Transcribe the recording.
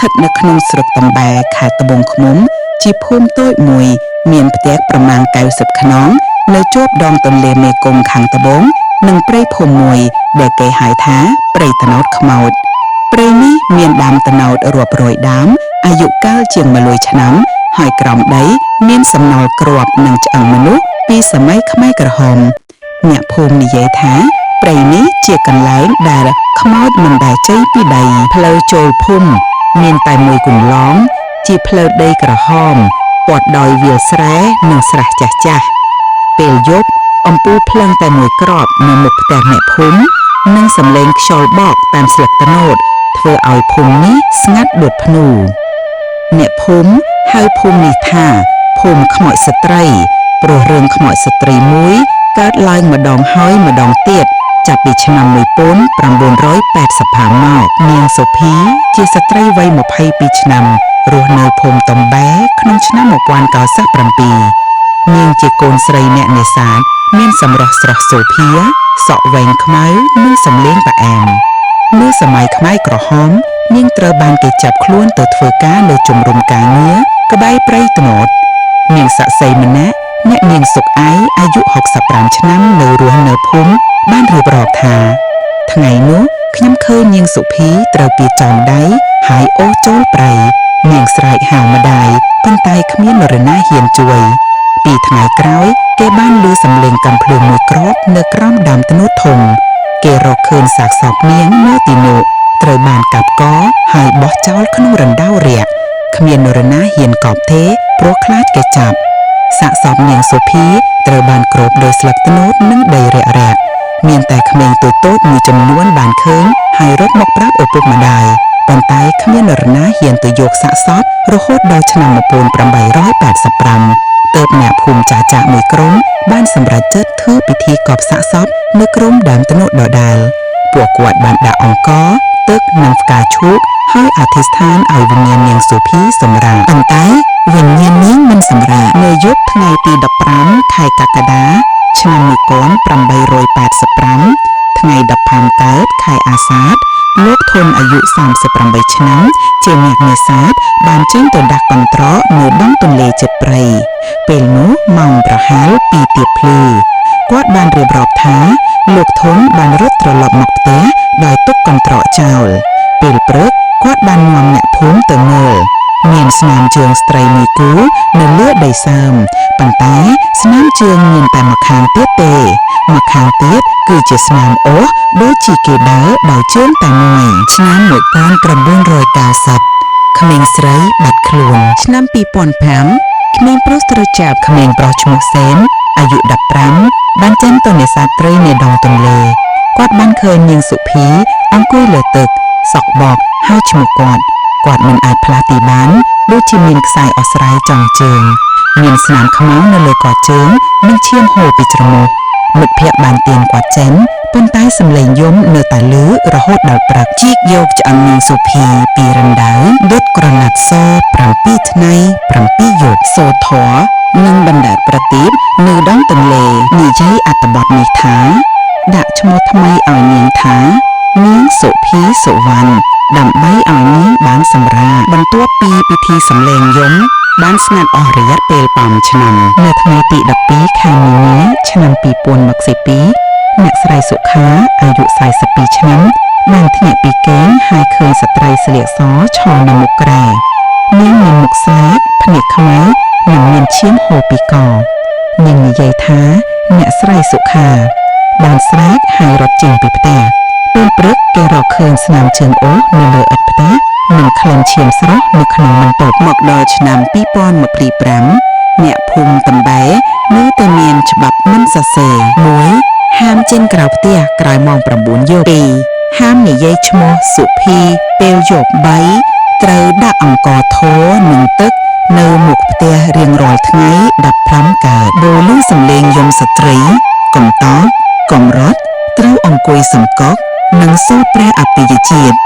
ថិតនៅក្នុងស្រុកតំបែខេត្តត្បូងឃ្មុំជាភូមិតូចមួយមានផ្ទះប្រមាណ90ខ្នងនៅជាប់ដងទន្លេមេគង្គខាងត្បូងនិងព្រៃភូមិមួយដែលគេហៅថាព្រៃត្នោតខ្មោចព្រៃនេះមានដើមត្នោតរាប់រយដើមអាយុកាលជាង100ឆ្នាំហើយក្រោមដីមានសំណល់គ្រាប់និងឆ្អឹងមនុស្សពីសម័យខ្មែរក្រហមអ្នកភូមិនិយាយថាព្រៃនេះជាកន្លែងដែលខ្មោចមិនដែលចេញពីដីផ្លូវចូលភូមិមានតែមួយគន្លងជាផ្លូវដីក្រហមព័ទ្ធដោយវាលស្រែនិងស្រះចាស់ៗពេលយប់អំពូលភ្លើងតែមួយគ្រាប់នៅមុខផ្ទះអ្នកភូមិនិងសំឡេងខ្យល់បក់តាមស្លឹកត្នោតធ្វើឲ្យភូមិនេះស្ងាត់ដូចភ្នូរអ្នកភូមិហៅភូមិនេះថាភូមិខ្មោចស្ត្រីព្រោះរឿងខ្មោចស្ត្រីមួយកើតឡើងម្ដងហើយម្ដងទៀតចាប់ពីឆ្នាំ1985មកនាងសុភីជាស្ត្រីវ័យ22ឆ្នាំរស់នៅភូមិតំបែក្នុងឆ្នាំ1997នាងជាកូនស្រីអ្នកនេសាទមានសម្រស់ស្រស់សូភាសក់វែងខ្មៅនិងសំឡេងផ្អែមនៅសម័យខ្មែរក្រហមនាងត្រូវបានគេចាប់ខ្លួនទៅធ្វើការនៅជំរំការងារក្បែរព្រៃត្នោតនាងសាក់សីម្នាក់អ្នកនាងសុកអៃអាយុ65ឆ្នាំនៅរស់នៅភូមិបានរៀបរាប់ថាថ្ងៃនោះខ្ញុំឃើញនាងសុភីត្រូវពីចោមដៃហើយអូសចូលព្រៃនាងស្រែកហៅម្ដាយប៉ុន្តែគ្មាននរណាហ៊ានជួយពីថ្ងៃក្រោយគេបានឮសំឡេងកំភ្លើងមួយគ្រាប់នៅក្រោមដើមត្នោតធំគេរកឃើញសាកសពនាងនៅទីនោះត្រូវបានកាប់កហើយបោះចោលក្នុងរណ្ដៅរាក់គ្មាននរណាហ៊ានកប់ទេព្រោះខ្លាចគេចាប់សាកសពនាងសុភីត្រូវបានគ្របដោយស្លឹកត្នោតនិងដីរាក់ៗមានតែក្មេងតូចៗមួយចំនួនបានឃើញហើយរត់មកប្រាប់ឪពុកម្ដាយប៉ុន្តែគ្មាននរណាហ៊ានទៅយកសាកសពរហូតដល់ឆ្នាំ1885ទើបអ្នកភូមិចាស់ៗមួយក្រុមបានសម្រេចចិត្តធ្វើពិធីកប់សាកសពនៅក្រោមដើមត្នោតដដែលពួកគាត់បានដាក់អង្ករទឹកនិងផ្កាឈូកហើយអធិស្ឋានឲ្យវិញ្ញាណនាងសុភីសម្រាកប៉ុន្តែវិញ្ញាណនាងមិនសម្រាកនៅយប់ថ្ងៃទី15ខែកក្កដាឆ្នាំ1885ថ្ងៃ15កើតខែអាសាឍលោកធនអាយុ38ឆ្នាំជាអ្នកនេសាទបានចេញទៅដាក់កន្ត្រកនៅបឹងទន្លេជិតព្រៃពេលនោះម៉ោងប្រហែល2ទៀបភ្លឺគាត់បានរៀបរាប់ថាលោកធនបានរត់ត្រឡប់មកផ្ទះដោយទុកកន្ត្រកចោលពេលព្រឹកគាត់បាននាំអ្នកភូមិទៅមើលមានស្នាមជើងស្ត្រីមួយគូនៅលើដីសើមប៉ុន្តែស្នាមជើងមានតែម្ខាងទៀតទេម្ខាងទៀតគឺជាស្នាមអូសដូចជាគេដើរដោយជើងតែមួយឆ្នាំ1990ក្មេងស្រីបាត់ខ្លួនឆ្នាំ2005ក្មេងប្រុសត្រូវចាប់ក្មេងប្រុសឈ្មោះសេនអាយុ15បានចេញទៅនេសាទត្រីនៅដងទន្លេគាត់បានឃើញនាងសុភីអង្គុយលើទឹកសក់បកហើយឈ្មោះគាត់មិនអាចផ្លាស់ទីបានដូចជាមានខ្សែអស្រាយចងជើងមានស្នាមខ្មៅនៅលើកជើងនិងឈាមហូរពីច្រមុះមិត្តភ័ក្តិបានទាញគាត់ចេញប៉ុន្តែសំឡេងយំនៅតែឮរហូតដល់ព្រឹកជីកយកឆ្អឹងនាងសុភីពីរណ្ដៅដុតក្រណាត់ស7ថ្ងៃ7យប់សូត្រធម៌និងបណ្ដែតប្រទីបនៅដងទន្លេនិយាយអត្ថបទនេះថាដាក់ឈ្មោះថ្មីឲ្យនាងថានាងសុភីសុវណ្ណដើម្បីឲ្យនាងបានសម្រាកបន្ទាប់ពីពិធីសម្លេងយំបានស្ងាត់អស់រយៈពេល5ឆ្នាំនៅថ្ងៃទី12ខែមីនាឆ្នាំ2022អ្នកស្រីសុខាអាយុ42ឆ្នាំបានធ្លាក់ពីគេងហើយឃើញស្ត្រីស្លៀកសឈរនៅមុខក្រែនាងមានមុខស្អាតភ្នែកខ្មៅនិងមានឈាមហូរពីកនាងនិយាយថាអ្នកស្រីសុខាបានស្រែកហើយរត់ចេញពីផ្ទះពេលព្រឹកគេរកឃើញស្នាមជើងអូសនៅលើឥដ្ឋផ្ទះនិងក្លិនឈាមស្រស់នៅក្នុងបន្ទប់មកដល់ឆ្នាំ2025អ្នកភូមិតំបែនៅតែមានច្បាប់មិនសរសេរ1ហាមចេញក្រៅផ្ទះក្រោយម៉ោង9យប់2ហាមនិយាយឈ្មោះសុភីពេលយប់3ត្រូវដាក់អង្ករធម៌និងទឹកនៅមុខផ្ទះរៀងរាល់ថ្ងៃ15កើតបើឮសំឡេងយំស្ត្រីកុំតបកុំរត់ត្រូវអង្គុយសង្កត់និងសូត្រព្រះអភិយជាតិ